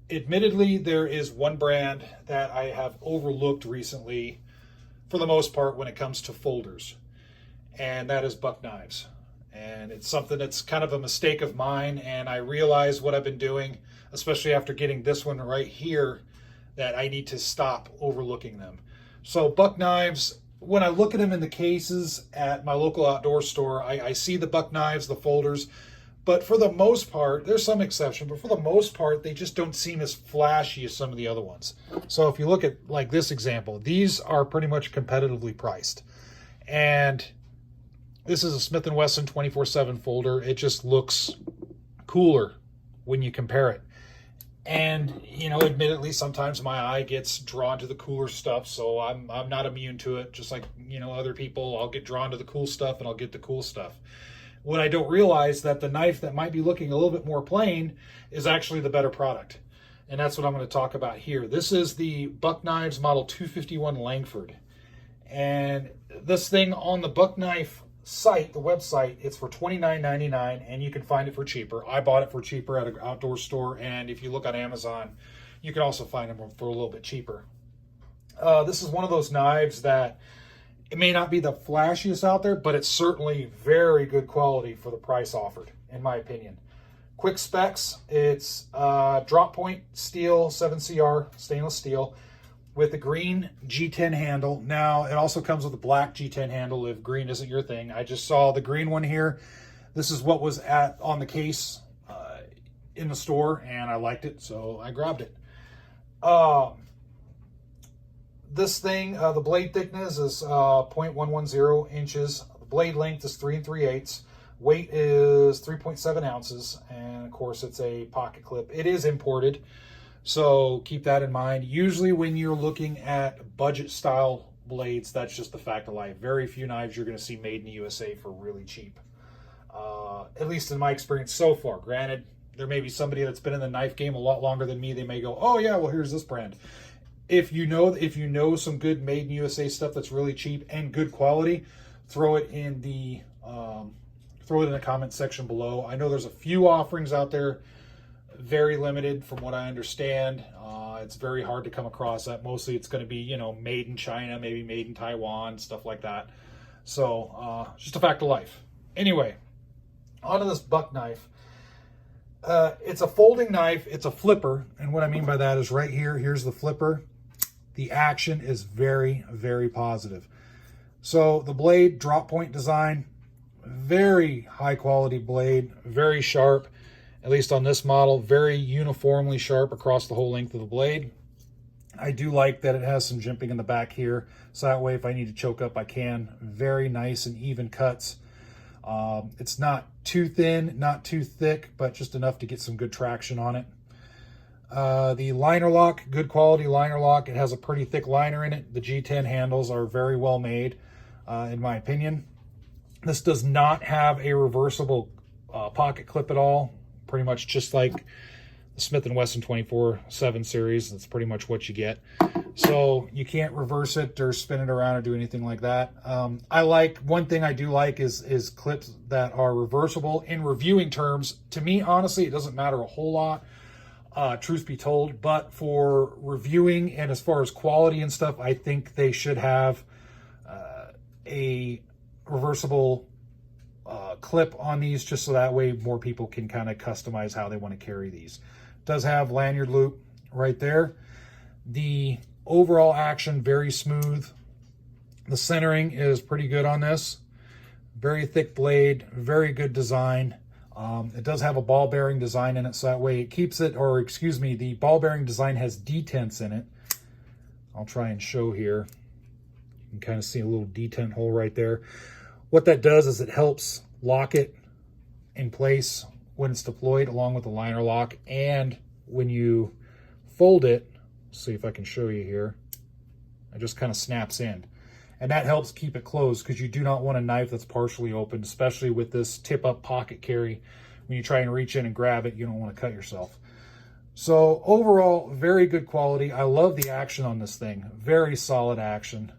Admittedly, there is one brand that I have overlooked recently for the most part when it comes to folders, and that is Buck Knives. And it's something that's kind of a mistake of mine, and I realize what I've been doing, especially after getting this one right here, that I need to stop overlooking them. So Buck Knives, when I look at them in the cases at my local outdoor store, I see the Buck Knives, the folders, but for the most part, there's some exception, but for the most part, they just don't seem as flashy as some of the other ones. So if you look at like this example, these are pretty much competitively priced. And this is a Smith & Wesson 24/7 folder. It just looks cooler when you compare it. And, you know, admittedly, sometimes my eye gets drawn to the cooler stuff, so I'm not immune to it. Just like, you know, other people, I'll get drawn to the cool stuff and I'll get the cool stuff. What I don't realize that the knife that might be looking a little bit more plain is actually the better product. And that's what I'm going to talk about here. This is the Buck Knives Model 251 Langford. And this thing on the Buck Knife site, the website, it's for $29.99, and you can find it for cheaper. I bought it for cheaper at an outdoor store, and if you look on Amazon, you can also find them for a little bit cheaper. This is one of those knives that it may not be the flashiest out there, but it's certainly very good quality for the price offered, in my opinion. Quick specs, it's drop point steel 7CR stainless steel with the green G10 handle. Now, it also comes with a black G10 handle if green isn't your thing. I just saw the green one here. This is what was on the case in the store, and I liked it, so I grabbed it. This thing, the blade thickness is 0.110 inches. The blade length is 3 3/8. Weight is 3.7 ounces. And of course, it's a pocket clip. It is imported, so keep that in mind. Usually when you're looking at budget style blades, that's just the fact of life. Very few knives you're going to see made in the USA for really cheap. At least in my experience so far. Granted, there may be somebody that's been in the knife game a lot longer than me. They may go, oh yeah, well here's this brand. If you know some good made in USA stuff that's really cheap and good quality, throw it in the comment section below. I know there's a few offerings out there, very limited from what I understand. It's very hard to come across that. Mostly it's going to be, you know, made in China, maybe made in Taiwan, stuff like that. So just a fact of life. Anyway, onto this Buck knife. It's a folding knife. It's a flipper. And what I mean by that is right here, here's the flipper. The action is very, very positive. So the blade, drop point design, very high quality blade, very sharp, at least on this model, very uniformly sharp across the whole length of the blade. I do like that it has some jimping in the back here, so that way if I need to choke up, I can. Very nice and even cuts. It's not too thin, not too thick, but just enough to get some good traction on it. The liner lock, good quality liner lock. It has a pretty thick liner in it. The G10 handles are very well made, in my opinion. This does not have a reversible pocket clip at all. Pretty much just like the Smith & Wesson 24/7 series. That's pretty much what you get. So you can't reverse it or spin it around or do anything like that. One thing I do like is clips that are reversible. In reviewing terms, to me, honestly, it doesn't matter a whole lot, truth be told. But for reviewing and as far as quality and stuff, I think they should have a reversible clip on these, just so that way more people can kind of customize how they want to carry these. It does have lanyard loop right there. The overall action, very smooth. The centering is pretty good on this. Very thick blade, very good design. It does have a ball bearing design in it, so that way it keeps it, or excuse me, the ball bearing design has detents in it. I'll try and show here. You can kind of see a little detent hole right there. What that does is it helps lock it in place when it's deployed, along with the liner lock. And when you fold it, see if I can show you here, it just kind of snaps in. And that helps keep it closed, because you do not want a knife that's partially open, especially with this tip-up pocket carry. When you try and reach in and grab it, you don't want to cut yourself. So overall, very good quality. I love the action on this thing. Very solid action.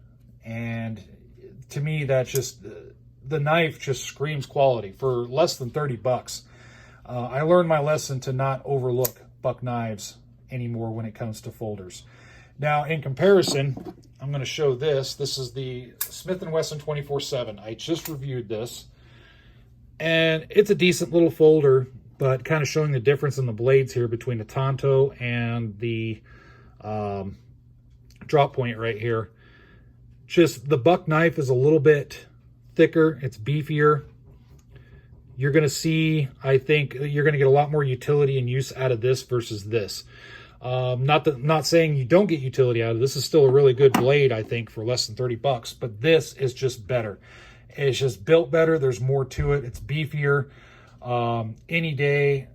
And to me, that's just, the knife just screams quality for less than 30 bucks. I learned my lesson to not overlook Buck knives anymore when it comes to folders. Now, in comparison, I'm going to show this. This is the Smith & Wesson 24/7. I just reviewed this, and it's a decent little folder, but kind of showing the difference in the blades here between the Tonto and the drop point right here. Just the buck knife is a little bit thicker. It's beefier. You're going to see, I think, you're going to get a lot more utility and use out of this versus this. Not saying you don't get utility out of this. Is still a really good blade, I think, for less than 30 bucks, but this is just better. It's just built better. There's more to it. It's beefier. Any day,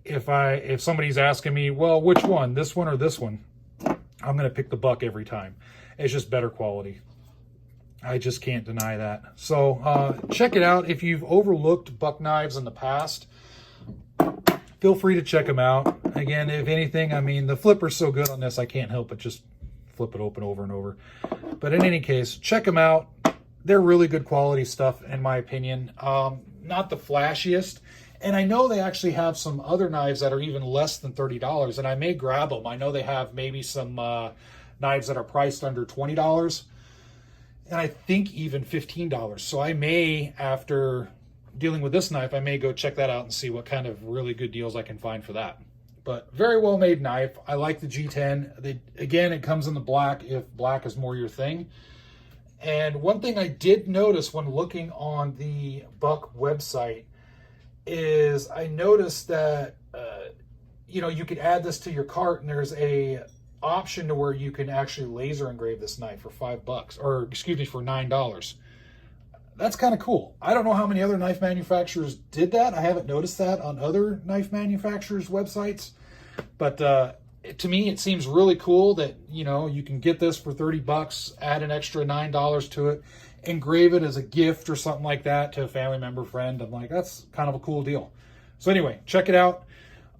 if somebody's asking me, well, which one, this one or this one, I'm going to pick the buck every time. It's just better quality. I just can't deny that. So check it out. If you've overlooked buck knives in the past, feel free to check them out. Again, if anything, I mean, the flipper's so good on this, I can't help but just flip it open over and over. But in any case, check them out. They're really good quality stuff, in my opinion. Not the flashiest. And I know they actually have some other knives that are even less than $30, and I may grab them. I know they have maybe some knives that are priced under $20, and I think even $15. So I may, after dealing with this knife, I may go check that out and see what kind of really good deals I can find for that. But very well made knife. I like the G10. Again, it comes in the black if black is more your thing. And one thing I did notice when looking on the Buck website is I noticed that you know, you could add this to your cart, and there's a option to where you can actually laser engrave this knife for $5, or excuse me, for $9. That's kind of cool. I don't know how many other knife manufacturers did that. I haven't noticed that on other knife manufacturers' websites. But to me, it seems really cool that, you know, you can get this for $30, add an extra $9 to it, engrave it as a gift or something like that to a family member, friend. I'm like, that's kind of a cool deal. So anyway, check it out.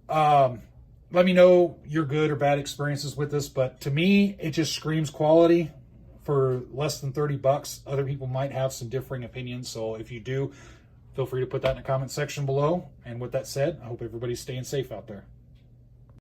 Let me know your good or bad experiences with this. But to me, it just screams quality. For less than $30. Other people might have some differing opinions. So if you do, feel free to put that in the comment section below. And with that said, I hope everybody's staying safe out there.